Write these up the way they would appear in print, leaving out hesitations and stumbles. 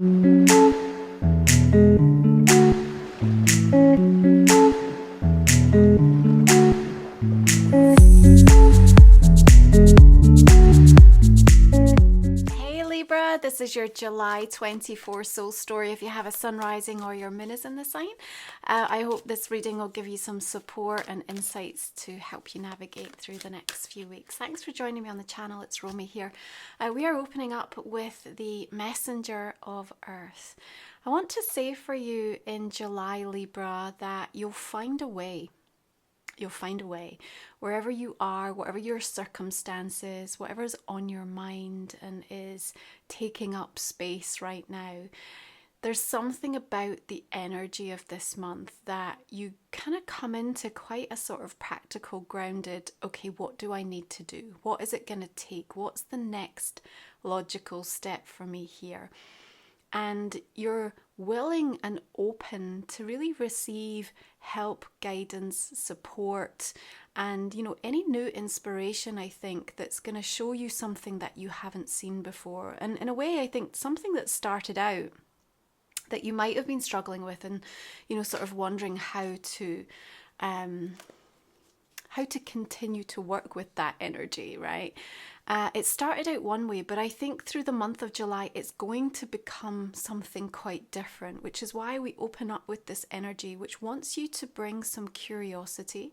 Hey Libra, this is your July 24 soul story if you have a sun rising or your moon is in the sign. I hope this reading will give you some support and insights to help you navigate through the next few weeks. Thanks for joining me on the channel. It's Romy here. We are opening up with the Messenger of Earth. I want to say for you in July, Libra, that you'll find a way. You'll find a way. Wherever you are, whatever your circumstances, whatever's on your mind and is taking up space right now, there's something about the energy of this month that you kind of come into quite a sort of practical, grounded, okay, what do I need to do? What is it going to take? What's the next logical step for me here? And you're willing and open to really receive help, guidance, support, and any new inspiration, I think, that's going to show you something that you haven't seen before. And in a way, I think something that started out that you might have been struggling with and sort of wondering how to continue to work with that energy, right? It started out one way, but I think through the month of July, it's going to become something quite different, which is why we open up with this energy, which wants you to bring some curiosity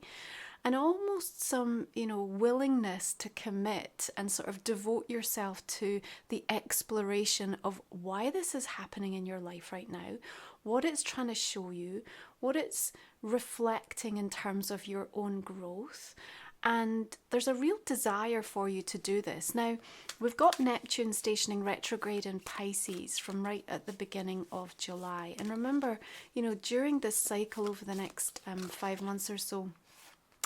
and almost some, willingness to commit and sort of devote yourself to the exploration of why this is happening in your life right now, what it's trying to show you, what it's reflecting in terms of your own growth. And there's a real desire for you to do this. Now, we've got Neptune stationing retrograde in Pisces from right at the beginning of July. And remember, during this cycle over the next 5 months or so,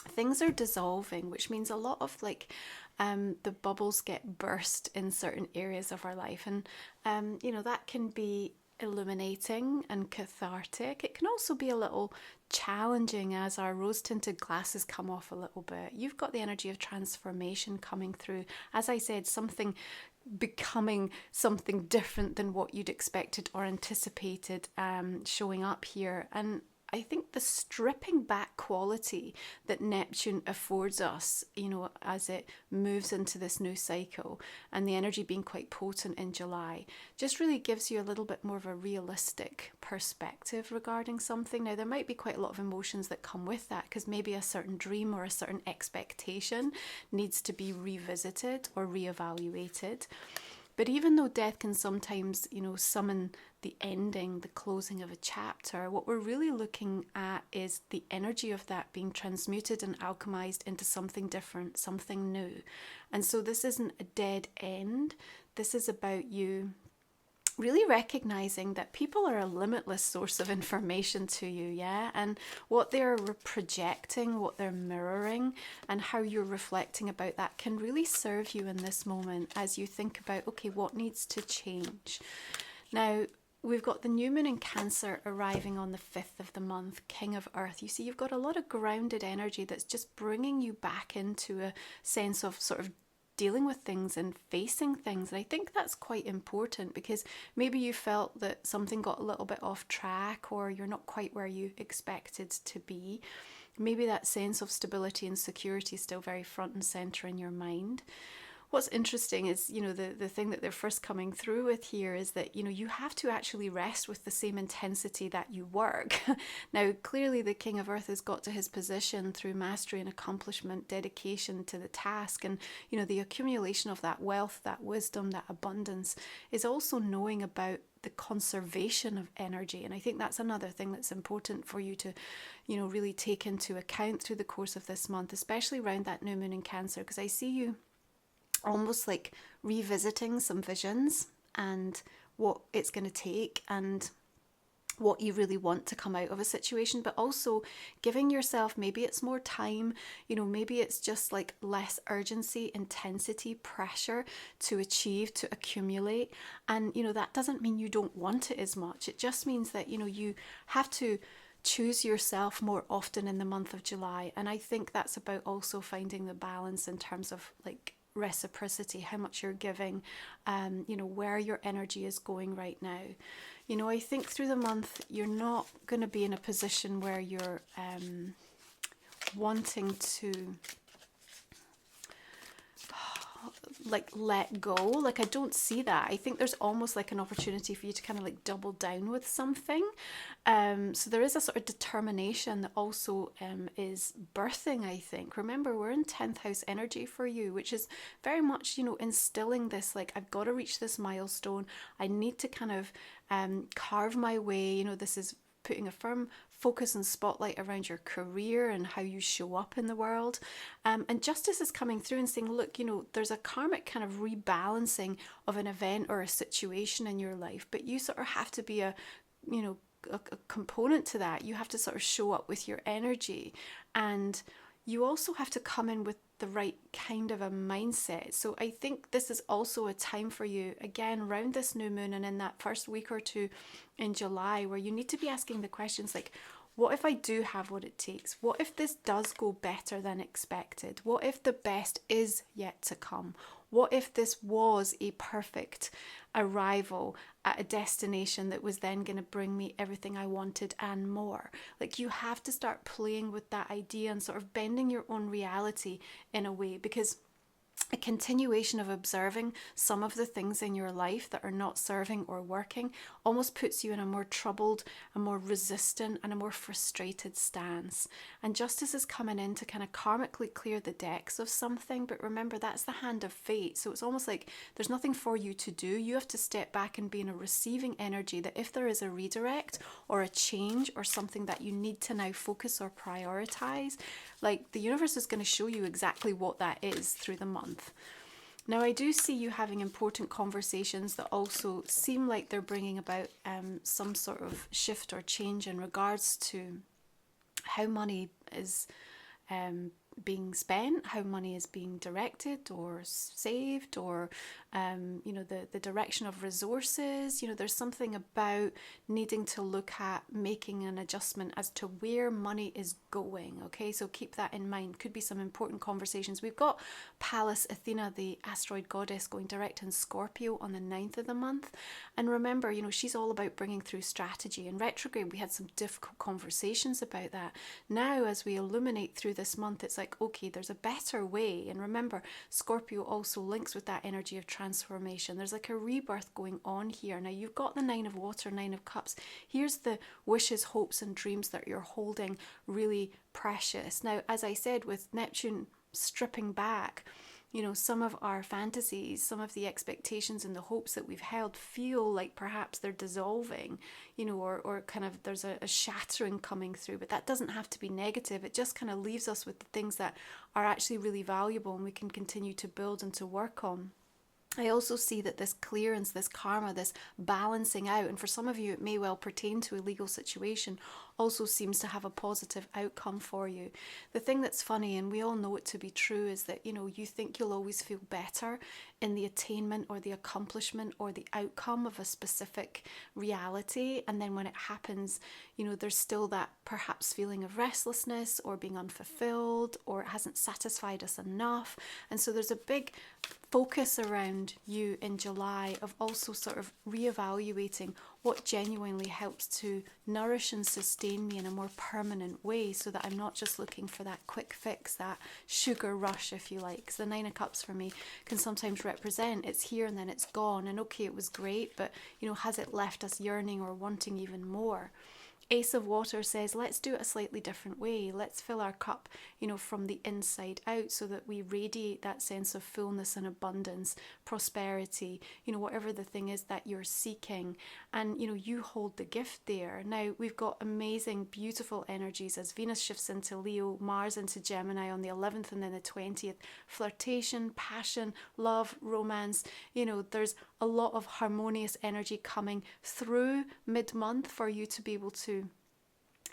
things are dissolving, which means a lot of the bubbles get burst in certain areas of our life. And, that can be illuminating and cathartic. It can also be a little challenging as our rose-tinted glasses come off a little bit. You've got the energy of transformation coming through. As I said, something becoming something different than what you'd expected or anticipated showing up here. And I think the stripping back quality that Neptune affords us, as it moves into this new cycle, and the energy being quite potent in July, just really gives you a little bit more of a realistic perspective regarding something. Now, there might be quite a lot of emotions that come with that, because maybe a certain dream or a certain expectation needs to be revisited or reevaluated. But even though death can sometimes, summon the ending, the closing of a chapter, what we're really looking at is the energy of that being transmuted and alchemized into something different, something new. And so this isn't a dead end. This is about you really recognizing that people are a limitless source of information to you, yeah? And what they're projecting, what they're mirroring, and how you're reflecting about that can really serve you in this moment as you think about, okay, what needs to change? Now, we've got the new moon in Cancer arriving on the 5th of the month, King of Earth. You see, you've got a lot of grounded energy that's just bringing you back into a sense of sort of dealing with things and facing things. And I think that's quite important, because maybe you felt that something got a little bit off track, or you're not quite where you expected to be. Maybe that sense of stability and security is still very front and center in your mind. What's interesting is, the thing that they're first coming through with here is that, you have to actually rest with the same intensity that you work. Now, clearly the King of Earth has got to his position through mastery and accomplishment, dedication to the task. And, the accumulation of that wealth, that wisdom, that abundance is also knowing about the conservation of energy. And I think that's another thing that's important for you to, really take into account through the course of this month, especially around that new moon in Cancer, because I see you almost like revisiting some visions and what it's going to take and what you really want to come out of a situation, but also giving yourself, maybe it's more time, maybe it's just like less urgency, intensity, pressure to achieve, to accumulate. And, that doesn't mean you don't want it as much. It just means that, you have to choose yourself more often in the month of July. And I think that's about also finding the balance in terms of like reciprocity, how much you're giving, where your energy is going right now. I think through the month, you're not going to be in a position where you're wanting to let go. Like, I don't see that. I think there's almost like an opportunity for you to kind of like double down with something. So there is a sort of determination that also is birthing, I think. Remember, we're in 10th house energy for you, which is very much, instilling this, like, I've got to reach this milestone. I need to kind of carve my way. This is putting a firm focus and spotlight around your career and how you show up in the world. And justice is coming through and saying, look, there's a karmic kind of rebalancing of an event or a situation in your life, but you sort of have to be a component to that. You have to sort of show up with your energy, and you also have to come in with the right kind of a mindset. So I think this is also a time for you, again, around this new moon and in that first week or two in July, where you need to be asking the questions like, what if I do have what it takes? What if this does go better than expected? What if the best is yet to come? What if this was a perfect arrival at a destination that was then going to bring me everything I wanted and more? Like, you have to start playing with that idea and sort of bending your own reality in a way, because a continuation of observing some of the things in your life that are not serving or working almost puts you in a more troubled, a more resistant, and a more frustrated stance. And justice is coming in to kind of karmically clear the decks of something. But remember, that's the hand of fate. So it's almost like there's nothing for you to do. You have to step back and be in a receiving energy, that if there is a redirect or a change or something that you need to now focus or prioritize, like, the universe is going to show you exactly what that is through the month. Now, I do see you having important conversations that also seem like they're bringing about some sort of shift or change in regards to how money is being spent, how money is being directed or saved, or the direction of resources. There's something about needing to look at making an adjustment as to where money is going. Okay, so keep that in mind. Could be some important conversations. We've got Pallas Athena, the asteroid goddess, going direct in Scorpio on the 9th of the month. And remember, she's all about bringing through strategy. In retrograde, we had some difficult conversations about that. Now, as we illuminate through this month, it's like, okay, there's a better way. And remember, Scorpio also links with that energy of transformation. There's like a rebirth going on here. Now, you've got the 9 of water, 9 of cups. Here's the wishes, hopes, and dreams that you're holding really precious. Now, as I said, with Neptune stripping back, some of our fantasies, some of the expectations and the hopes that we've held feel like perhaps they're dissolving, or kind of there's a shattering coming through. But that doesn't have to be negative. It just kind of leaves us with the things that are actually really valuable and we can continue to build and to work on. I also see that this clearance, this karma, this balancing out, and for some of you it may well pertain to a legal situation, also seems to have a positive outcome for you. The thing that's funny, and we all know it to be true, is that you think you'll always feel better in the attainment or the accomplishment or the outcome of a specific reality, and then when it happens, there's still that perhaps feeling of restlessness or being unfulfilled, or it hasn't satisfied us enough. And so there's a big focus around you in July of also sort of reevaluating what genuinely helps to nourish and sustain me in a more permanent way, so that I'm not just looking for that quick fix, that sugar rush, if you like. Because the 9 of Cups for me can sometimes represent it's here and then it's gone, and okay, it was great, but has it left us yearning or wanting even more? Ace of Water says, let's do it a slightly different way. Let's fill our cup, from the inside out, so that we radiate that sense of fullness and abundance, prosperity, whatever the thing is that you're seeking. And, you hold the gift there. Now, we've got amazing, beautiful energies as Venus shifts into Leo, Mars into Gemini on the 11th and then the 20th. Flirtation, passion, love, romance. There's a lot of harmonious energy coming through mid-month for you to be able to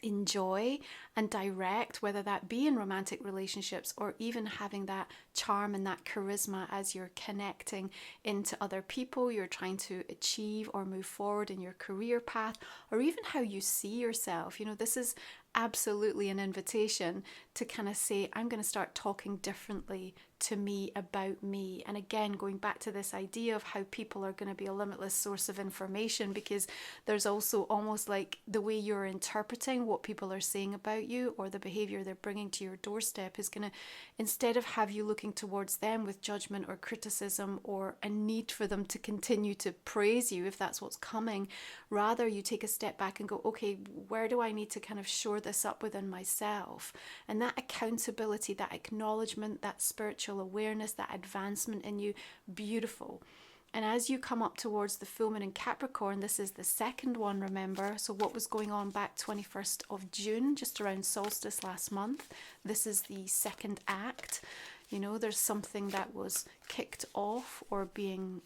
enjoy and direct, whether that be in romantic relationships or even having that charm and that charisma as you're connecting into other people you're trying to achieve or move forward in your career path, or even how you see yourself. This is absolutely an invitation to kind of say, I'm going to start talking differently to me about me. And again, going back to this idea of how people are going to be a limitless source of information, because there's also almost like the way you're interpreting what people are saying about you or the behavior they're bringing to your doorstep is going to, instead of have you looking towards them with judgment or criticism or a need for them to continue to praise you if that's what's coming, rather you take a step back and go, okay, where do I need to kind of shore this up within myself? And that accountability, that acknowledgement, that spiritual awareness, that advancement in you, beautiful. And as you come up towards the full moon in Capricorn, this is the second one, remember? So what was going on back 21st of June, just around solstice last month, this is the second act. You know, there's something that was kicked off or being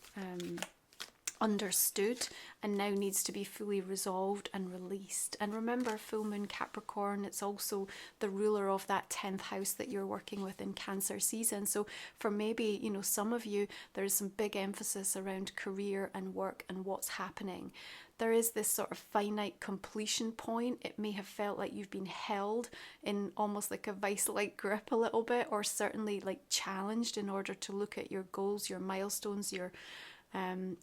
understood and now needs to be fully resolved and released. And remember, full moon Capricorn, it's also the ruler of that 10th house that you're working with in Cancer season. So for maybe, you know, some of you, there's some big emphasis around career and work and what's happening. There is this sort of finite completion point. It may have felt like you've been held in almost like a vice-like grip a little bit, or certainly like challenged in order to look at your goals, your milestones, your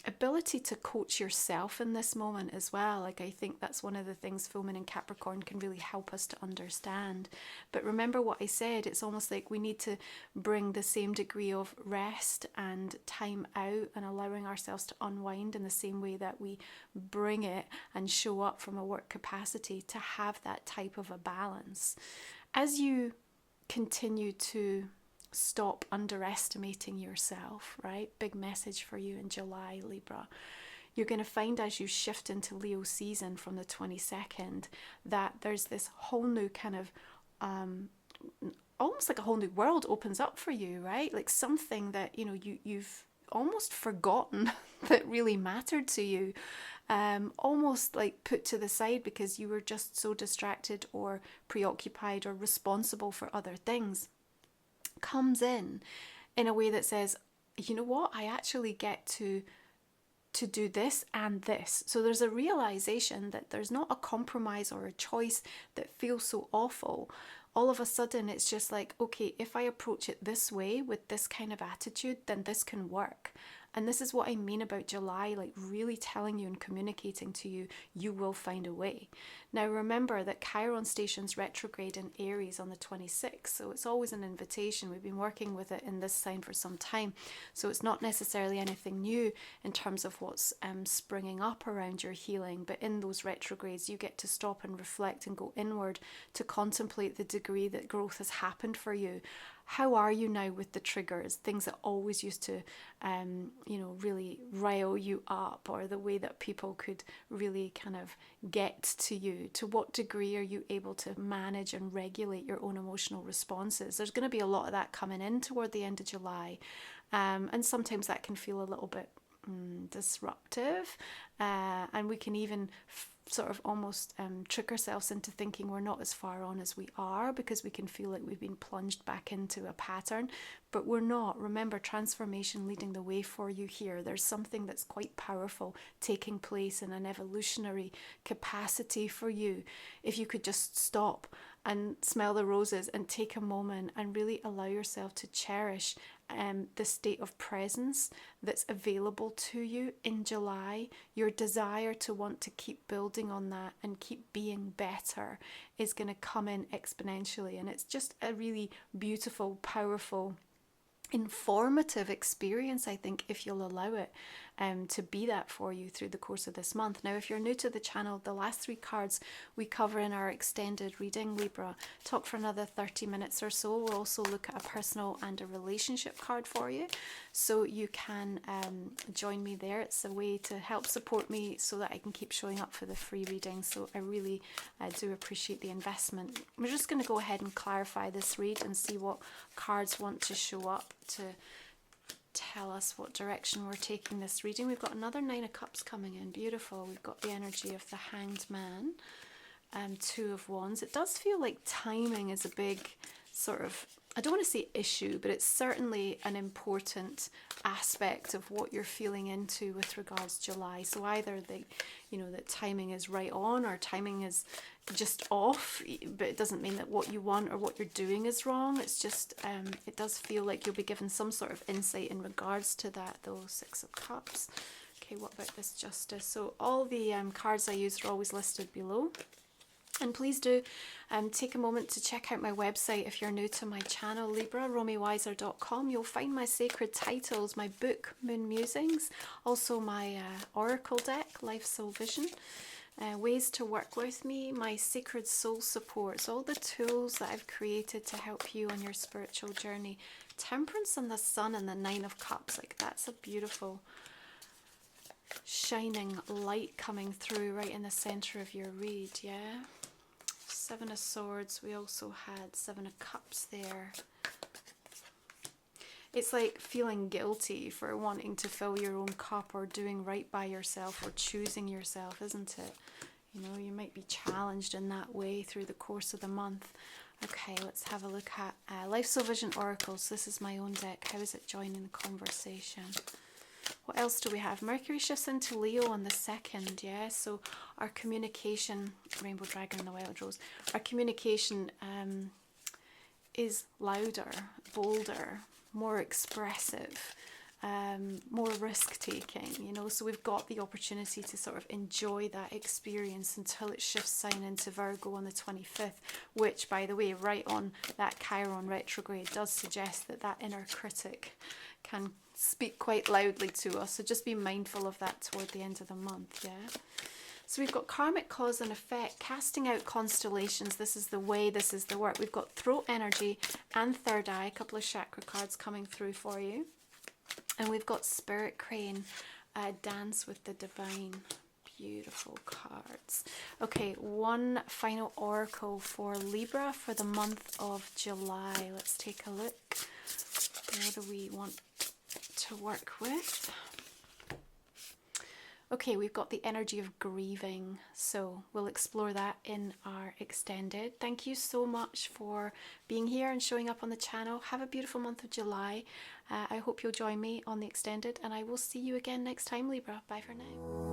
ability to coach yourself in this moment as well. Like, I think that's one of the things full moon in Capricorn can really help us to understand. But remember what I said, it's almost like we need to bring the same degree of rest and time out and allowing ourselves to unwind in the same way that we bring it and show up from a work capacity, to have that type of a balance. As you continue to stop underestimating yourself, right? Big message for you in July, Libra. You're going to find as you shift into Leo season from the 22nd that there's this whole new kind of almost like a whole new world opens up for you, right? Like something that, you know, you've almost forgotten that really mattered to you, almost like put to the side because you were just so distracted or preoccupied or responsible for other things, comes in a way that says, you know what, I actually get to do this and this. So there's a realization that there's not a compromise or a choice that feels so awful. All of a sudden it's just like, okay, if I approach it this way with this kind of attitude, then this can work. And this is what I mean about July, like really telling you and communicating to you, you will find a way. Now remember that Chiron stations retrograde in Aries on the 26th, so it's always an invitation. We've been working with it in this sign for some time, so it's not necessarily anything new in terms of what's springing up around your healing, but in those retrogrades you get to stop and reflect and go inward to contemplate the degree that growth has happened for you. How are you now with the triggers, things that always used to, really rile you up, or the way that people could really kind of get to you? To what degree are you able to manage and regulate your own emotional responses? There's going to be a lot of that coming in toward the end of July. And sometimes that can feel a little bit disruptive. And we can even sort of almost trick ourselves into thinking we're not as far on as we are, because we can feel like we've been plunged back into a pattern, but we're not. Remember, transformation leading the way for you here. There's something that's quite powerful taking place in an evolutionary capacity for you. If you could just stop and smell the roses and take a moment and really allow yourself to cherish the state of presence that's available to you in July, your desire to want to keep building on that and keep being better is going to come in exponentially. And it's just a really beautiful, powerful, informative experience, I think, if you'll allow it to be that for you through the course of this month. Now, if you're new to the channel, the last 3 cards we cover in our extended reading, Libra, talk for another 30 minutes or so. We'll also look at a personal and a relationship card for you, so you can join me there. It's a way to help support me so that I can keep showing up for the free reading, so I really do appreciate the investment. We're just going to go ahead and clarify this read and see what cards want to show up to tell us what direction we're taking this reading. We've got another 9 of Cups coming in. Beautiful. We've got the energy of the Hanged Man and 2 of Wands. It does feel like timing is a big sort of I don't want to say issue, but it's certainly an important aspect of what you're feeling into with regards to July. So either the, that timing is right on, or timing is just off, but it doesn't mean that what you want or what you're doing is wrong. It's just, it does feel like you'll be given some sort of insight in regards to that, though. Six of Cups. Okay, what about this Justice? So all the cards I use are always listed below. And please do take a moment to check out my website if you're new to my channel, Libra, romywiser.com. You'll find my sacred titles, my book, Moon Musings, also my oracle deck, Life Soul Vision, ways to work with me, my sacred soul supports, all the tools that I've created to help you on your spiritual journey. Temperance and the Sun and the Nine of Cups, like that's a beautiful shining light coming through right in the center of your read, yeah? Seven of Swords, we also had Seven of Cups there. It's like feeling guilty for wanting to fill your own cup or doing right by yourself or choosing yourself, isn't it? You might be challenged in that way through the course of the month. Okay, let's have a look at Life Soul Vision Oracles. This is my own deck. How is it joining the conversation? What else do we have? Mercury shifts into Leo on the 2nd, yeah? So our communication, Rainbow Dragon and the Wild Rose, our communication is louder, bolder, more expressive, more risk-taking, so we've got the opportunity to sort of enjoy that experience until it shifts sign into Virgo on the 25th, which, by the way, right on that Chiron retrograde does suggest that that inner critic can speak quite loudly to us, so just be mindful of that toward the end of the month, yeah? So we've got karmic cause and effect, casting out constellations. This is the way, this is the work. We've got throat energy and third eye, a couple of chakra cards coming through for you. And we've got Spirit Crane, Dance with the Divine. Beautiful cards. Okay, one final oracle for Libra for the month of July. Let's take a look. What do we want to work with? Okay, we've got the energy of grieving, so we'll explore that in our extended. Thank you so much for being here and showing up on the channel. Have a beautiful month of July. I hope you'll join me on the extended, and I will see you again next time, Libra. Bye for now.